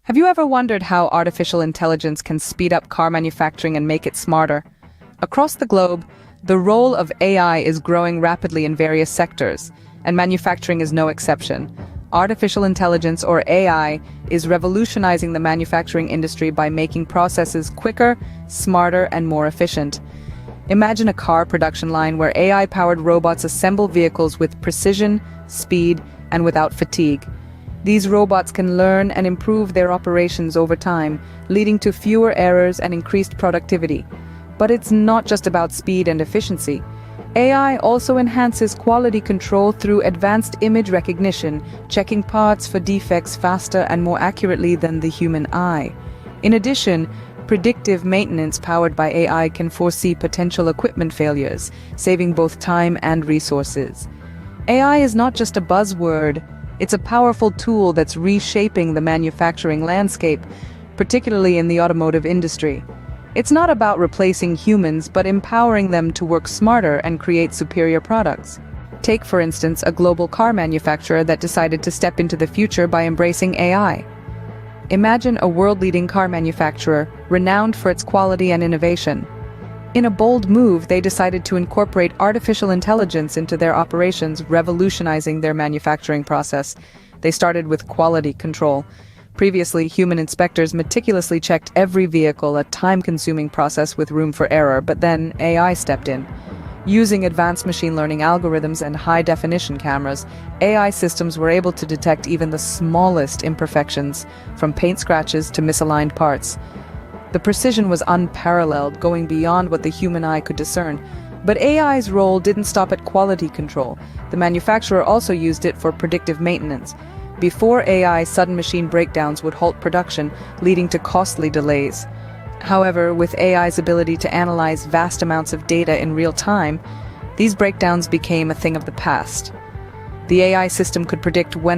Have you ever wondered how artificial intelligence can speed up car manufacturing and make it smarter? Across the globe, the role of AI is growing rapidly in various sectors, and manufacturing is no exception. Artificial intelligence, or AI, is revolutionizing the manufacturing industry by making processes quicker, smarter, and more efficient. Imagine a car production line where AI-powered robots assemble vehicles with precision, speed, and without fatigue. These robots can learn and improve their operations over time, leading to fewer errors and increased productivity. But it's not just about speed and efficiency. AI also enhances quality control through advanced image recognition, checking parts for defects faster and more accurately than the human eye. In addition, predictive maintenance powered by AI can foresee potential equipment failures, saving both time and resources. AI is not just a buzzword. It's a powerful tool that's reshaping the manufacturing landscape, particularly in the automotive industry. It's not about replacing humans, but empowering them to work smarter and create superior products. Take, for instance, a global car manufacturer that decided to step into the future by embracing AI. Imagine a world-leading car manufacturer, renowned for its quality and innovation. In a bold move, they decided to incorporate artificial intelligence into their operations, revolutionizing their manufacturing process. They started with quality control. Previously, human inspectors meticulously checked every vehicle, a time-consuming process with room for error, but then AI stepped in. Using advanced machine learning algorithms and high-definition cameras, AI systems were able to detect even the smallest imperfections, from paint scratches to misaligned parts. The precision was unparalleled, going beyond what the human eye could discern. But AI's role didn't stop at quality control. The manufacturer also used it for predictive maintenance. Before AI, sudden machine breakdowns would halt production, leading to costly delays. However, with AI's ability to analyze vast amounts of data in real time, these breakdowns became a thing of the past. The AI system could predict when a